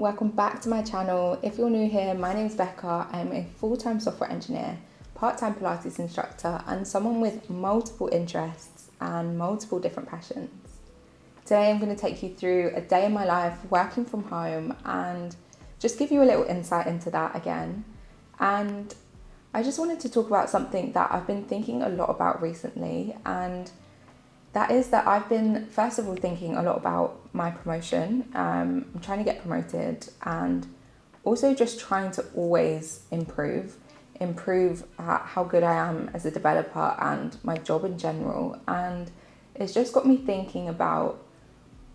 welcome back to my channel. If you're new here, my name's Becca. I'm a full-time software engineer, part-time Pilates instructor, and someone with multiple interests and multiple different passions. Today I'm going to take you through a day in my life working from home and just give you a little insight into that again. And I just wanted to talk about something that I've been thinking a lot about recently, and that is that I've been, first of all, thinking a lot about my promotion. I'm trying to get promoted and also just trying to always improve at how good I am as a developer and my job in general. And it's just got me thinking about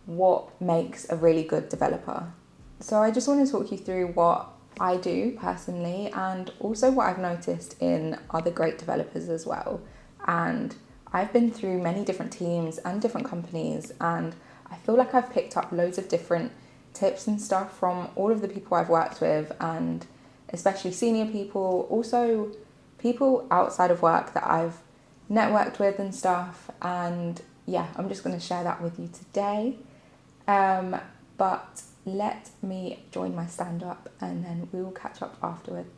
what makes a really good developer. So I just want to talk you through what I do personally and also what I've noticed in other great developers as well. And I've been through many different teams and different companies, and I feel like I've picked up loads of different tips and stuff from all of the people I've worked with, and especially senior people, also people outside of work that I've networked with and stuff. And yeah, I'm just going to share that with you today. But let me join my stand-up and then we will catch up afterwards.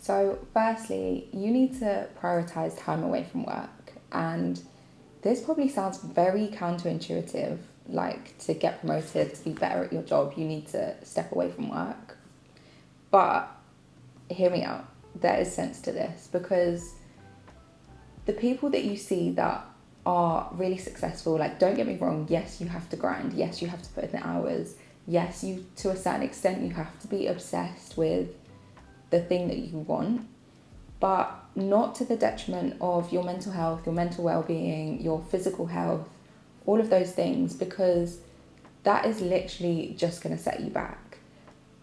So firstly, you need to prioritize time away from work. And this probably sounds very counterintuitive, like to get promoted, to be better at your job, you need to step away from work. But hear me out, there is sense to this, because the people that you see that are really successful, like, don't get me wrong, yes, you have to grind, yes, you have to put in the hours, yes, you, to a certain extent, you have to be obsessed with the thing that you want, but not to the detriment of your mental health, your mental well-being, your physical health, all of those things, because that is literally just going to set you back.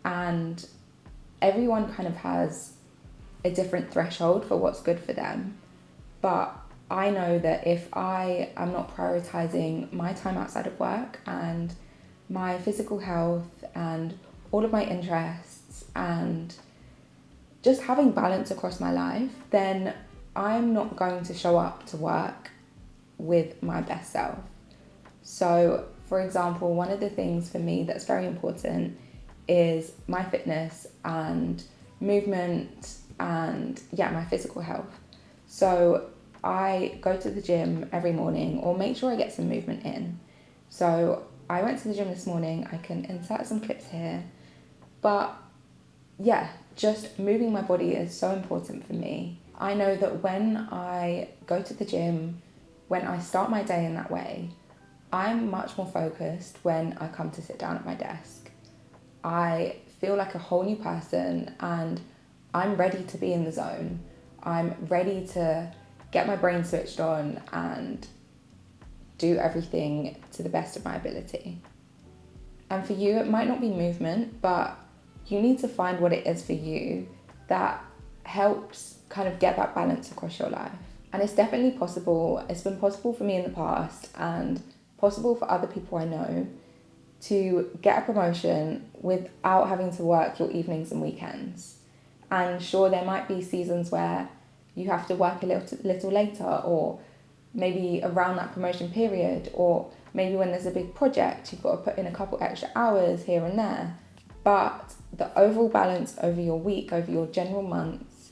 And everyone kind of has a different threshold for what's good for them. But I know that if I am not prioritizing my time outside of work and my physical health and all of my interests and just having balance across my life, then I'm not going to show up to work with my best self. So, for example, one of the things for me that's very important is my fitness and movement and my physical health. So I go to the gym every morning, or make sure I get some movement in. So I went to the gym this morning. I can insert some clips here, but yeah, just moving my body is so important for me. I know that when I go to the gym, when I start my day in that way, I'm much more focused when I come to sit down at my desk. I feel like a whole new person and I'm ready to be in the zone. I'm ready to get my brain switched on and do everything to the best of my ability. And for you, it might not be movement, but you need to find what it is for you that helps kind of get that balance across your life. And it's definitely possible. It's been possible for me in the past and possible for other people I know to get a promotion without having to work your evenings and weekends. And sure, there might be seasons where you have to work a little later, or maybe around that promotion period, or maybe when there's a big project, you've got to put in a couple extra hours here and there. But the overall balance over your week, over your general months,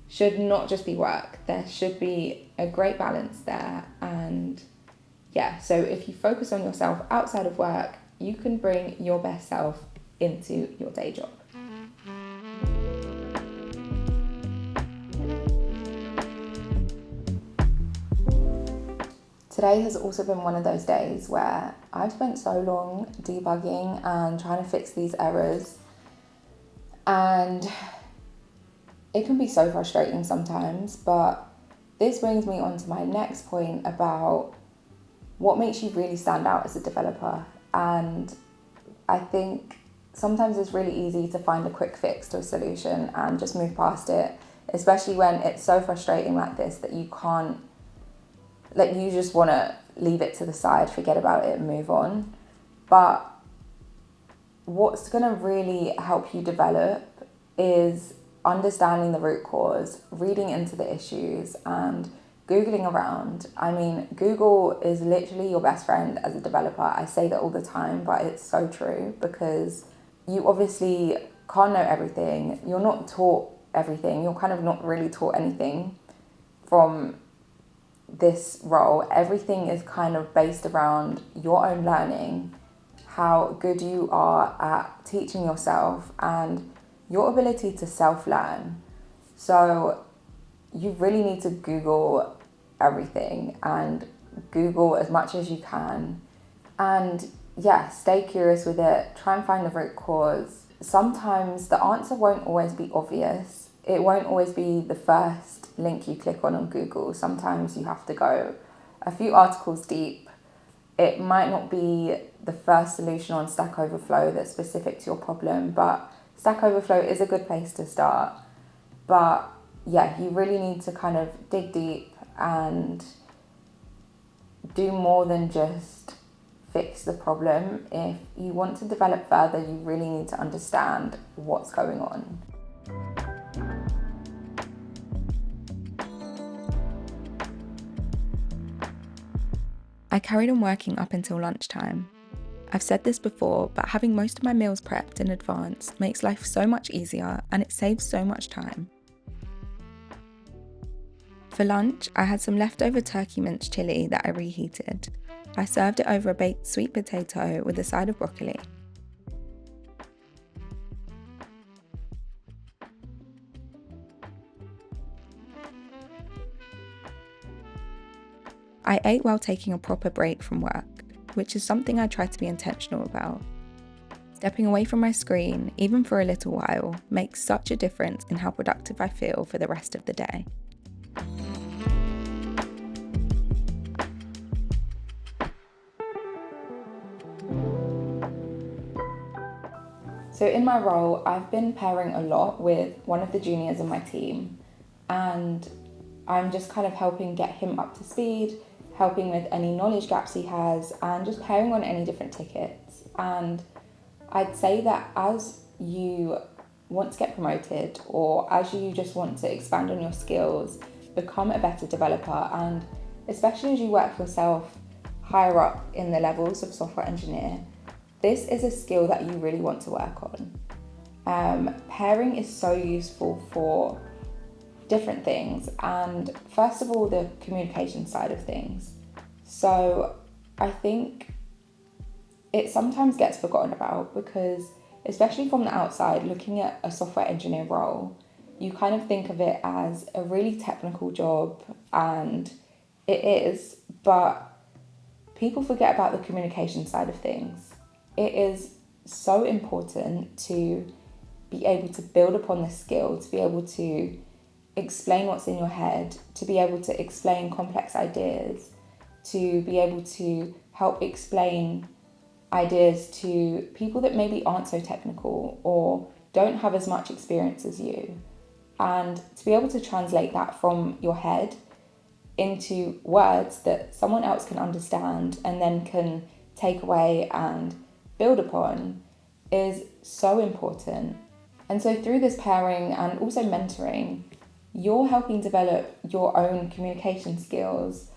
should not just be work. There should be a great balance there. And yeah, so if you focus on yourself outside of work, you can bring your best self into your day job. Today has also been one of those days where I've spent so long debugging and trying to fix these errors, and it can be so frustrating sometimes. But this brings me on to my next point about what makes you really stand out as a developer. And I think sometimes it's really easy to find a quick fix to a solution and just move past it, especially when it's so frustrating like this that you can't, like, you just want to leave it to the side, forget about it and move on. But what's going to really help you develop is understanding the root cause, reading into the issues, and Googling around. I mean, Google is literally your best friend as a developer. I say that all the time, but it's so true, because you obviously can't know everything. You're not taught everything. You're kind of not really taught anything from this role. Everything is kind of based around your own learning, how good you are at teaching yourself, and your ability to self-learn. So you really need to Google everything and Google as much as you can. And yeah, stay curious with it. Try and find the root cause. Sometimes the answer won't always be obvious. It won't always be the first link you click on Google. Sometimes you have to go a few articles deep. It might not be the first solution on Stack Overflow that's specific to your problem, but Stack Overflow is a good place to start. But yeah, you really need to kind of dig deep and do more than just fix the problem. If you want to develop further, you really need to understand what's going on. I carried on working up until lunchtime. I've said this before, but having most of my meals prepped in advance makes life so much easier and it saves so much time. For lunch, I had some leftover turkey mince chilli that I reheated. I served it over a baked sweet potato with a side of broccoli. I ate while taking a proper break from work, which is something I try to be intentional about. Stepping away from my screen, even for a little while, makes such a difference in how productive I feel for the rest of the day. So in my role, I've been pairing a lot with one of the juniors in my team, and I'm just kind of helping get him up to speed, helping with any knowledge gaps he has, and just pairing on any different tickets. And I'd say that as you want to get promoted, or as you just want to expand on your skills, become a better developer, and especially as you work yourself higher up in the levels of software engineer, this is a skill that you really want to work on. Pairing is so useful for different things, and first of all, the communication side of things. So I think it sometimes gets forgotten about because, especially from the outside, looking at a software engineer role, you kind of think of it as a really technical job, and it is, but people forget about the communication side of things. It is so important to be able to build upon this skill, to be able to explain what's in your head, to be able to explain complex ideas, to be able to help explain ideas to people that maybe aren't so technical or don't have as much experience as you, and to be able to translate that from your head into words that someone else can understand and then can take away and build upon is so important. And so through this pairing and also mentoring, you're helping develop your own communication skills,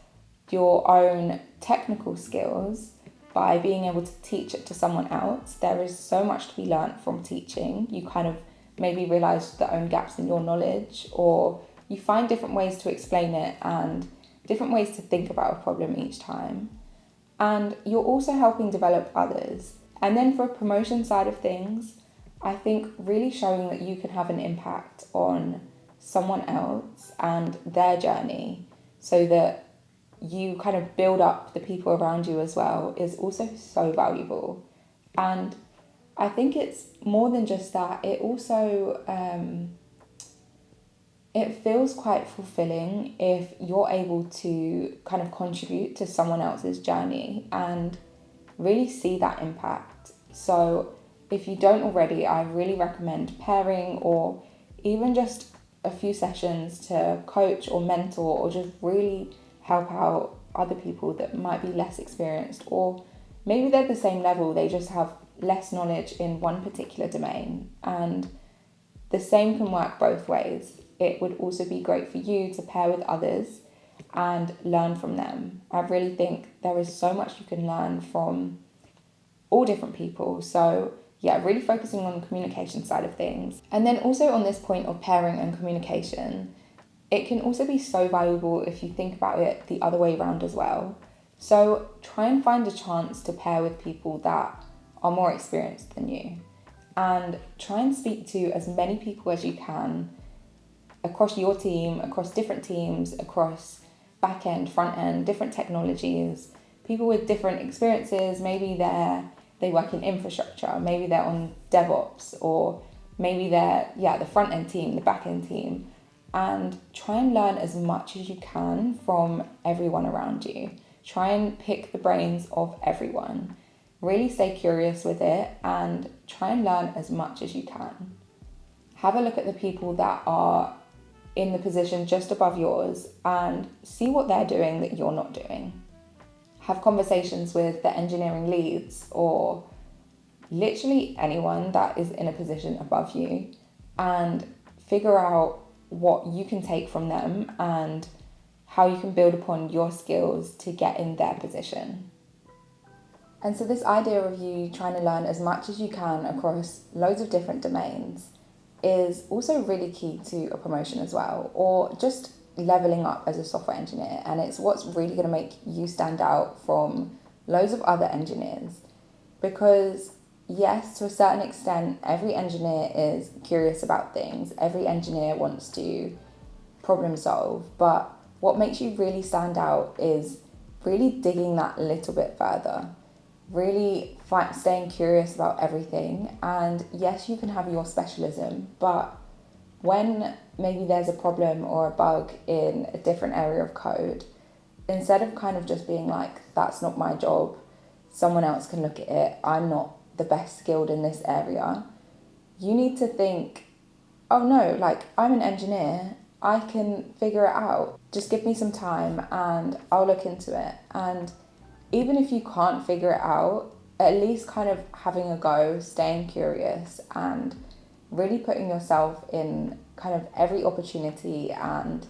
your own technical skills by being able to teach it to someone else. There is so much to be learnt from teaching. You kind of maybe realise the own gaps in your knowledge, or you find different ways to explain it and different ways to think about a problem each time. And you're also helping develop others. And then for a promotion side of things, I think really showing that you can have an impact on someone else and their journey so that you kind of build up the people around you as well is also so valuable. And I think it's more than just that. It also, it feels quite fulfilling if you're able to kind of contribute to someone else's journey and really see that impact. So if you don't already, I really recommend pairing or even just a few sessions to coach or mentor or just really help out other people that might be less experienced, or maybe they're the same level, they just have less knowledge in one particular domain. And the same can work both ways. It would also be great for you to pair with others and learn from them. I really think there is so much you can learn from all different people. So yeah, really focusing on the communication side of things. And then also on this point of pairing and communication, it can also be so valuable if you think about it the other way around as well. So try and find a chance to pair with people that are more experienced than you, and try and speak to as many people as you can across your team, across different teams, across back end, front end, different technologies, people with different experiences. Maybe they work in infrastructure, maybe they're on DevOps, or maybe they're the front end team, the back end team, and try and learn as much as you can from everyone around you. Try and pick the brains of everyone. Really stay curious with it and try and learn as much as you can. Have a look at the people that are in the position just above yours and see what they're doing that you're not doing. Have conversations with the engineering leads or literally anyone that is in a position above you, and figure out what you can take from them and how you can build upon your skills to get in their position. And so this idea of you trying to learn as much as you can across loads of different domains is also really key to a promotion as well, or just leveling up as a software engineer. And it's what's really going to make you stand out from loads of other engineers. Because yes, to a certain extent, every engineer is curious about things. Every engineer wants to problem solve. But what makes you really stand out is really digging that little bit further. Really staying curious about everything. And yes, you can have your specialism, but when maybe there's a problem or a bug in a different area of code, instead of kind of just being like, that's not my job, someone else can look at it, I'm not the best skilled in this area, you need to think, oh no, like I'm an engineer, I can figure it out. Just give me some time and I'll look into it. And even if you can't figure it out, at least kind of having a go, staying curious and really putting yourself in kind of every opportunity. And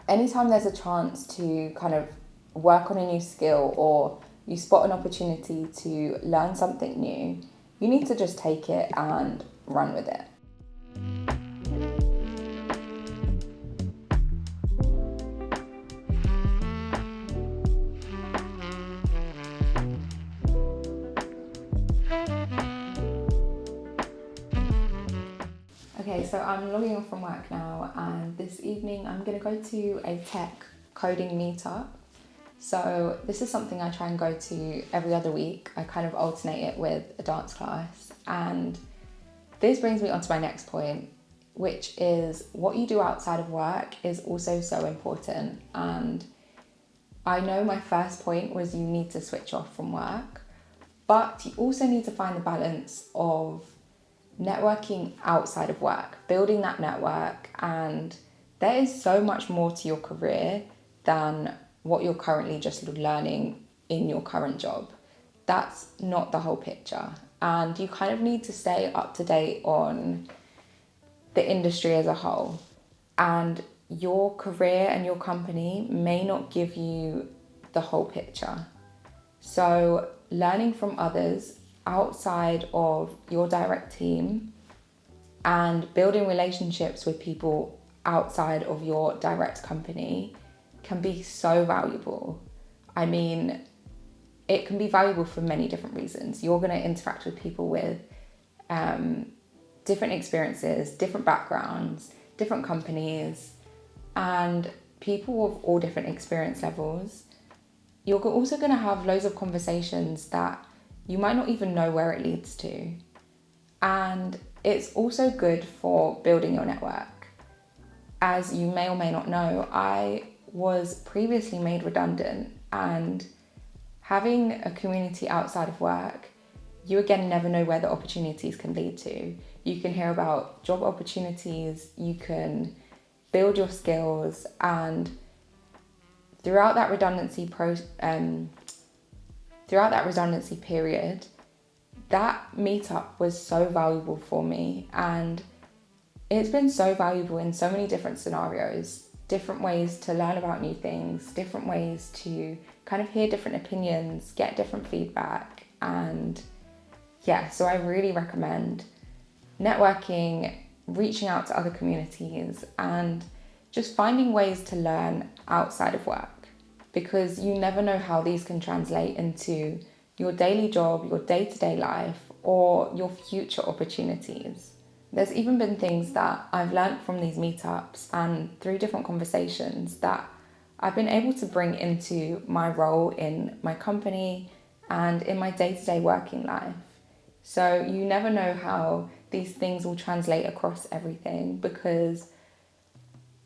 anytime there's a chance to kind of work on a new skill or you spot an opportunity to learn something new, you need to just take it and run with it. Okay, so I'm logging off from work now, and this evening I'm going to go to a tech coding meetup. So this is something I try and go to every other week. I kind of alternate it with a dance class. And this brings me on to my next point, which is what you do outside of work is also so important. And I know my first point was you need to switch off from work, but you also need to find the balance of networking outside of work, building that network. And there is so much more to your career than what you're currently just learning in your current job. That's not the whole picture. And you kind of need to stay up to date on the industry as a whole. And your career and your company may not give you the whole picture. So learning from others outside of your direct team and building relationships with people outside of your direct company can be so valuable. I mean, it can be valuable for many different reasons. You're going to interact with people with different experiences, different backgrounds, different companies, and people of all different experience levels. You're also going to have loads of conversations that you might not even know where it leads to. And it's also good for building your network. As you may or may not know, I was previously made redundant, and having a community outside of work, you again never know where the opportunities can lead to. You can hear about job opportunities, you can build your skills, and throughout that redundancy throughout that redundancy period, that meetup was so valuable for me, and it's been so valuable in so many different scenarios, different ways to learn about new things, different ways to kind of hear different opinions, get different feedback. And yeah, so I really recommend networking, reaching out to other communities, and just finding ways to learn outside of work, because you never know how these can translate into your daily job, your day-to-day life, or your future opportunities. There's even been things that I've learned from these meetups and through different conversations that I've been able to bring into my role in my company and in my day-to-day working life. So you never know how these things will translate across everything, because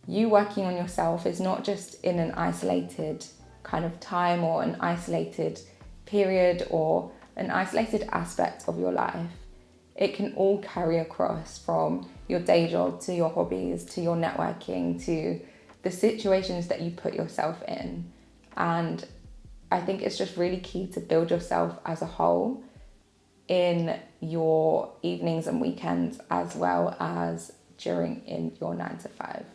you working on yourself is not just in an isolated kind of time or an isolated period or an isolated aspect of your life. It can all carry across from your day job to your hobbies, to your networking, to the situations that you put yourself in. And I think it's just really key to build yourself as a whole in your evenings and weekends, as well as during in your 9 to 5.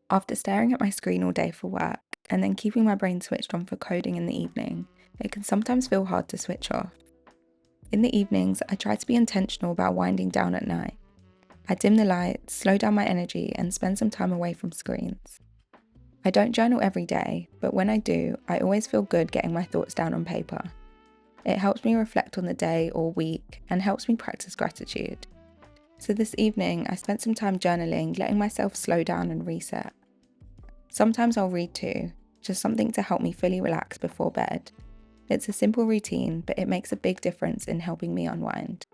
After staring at my screen all day for work and then keeping my brain switched on for coding in the evening, it can sometimes feel hard to switch off. In the evenings, I try to be intentional about winding down at night. I dim the lights, slow down my energy, and spend some time away from screens. I don't journal every day, but when I do, I always feel good getting my thoughts down on paper. It helps me reflect on the day or week and helps me practice gratitude. So this evening, I spent some time journaling, letting myself slow down and reset. Sometimes I'll read too, just something to help me fully relax before bed. It's a simple routine, but it makes a big difference in helping me unwind.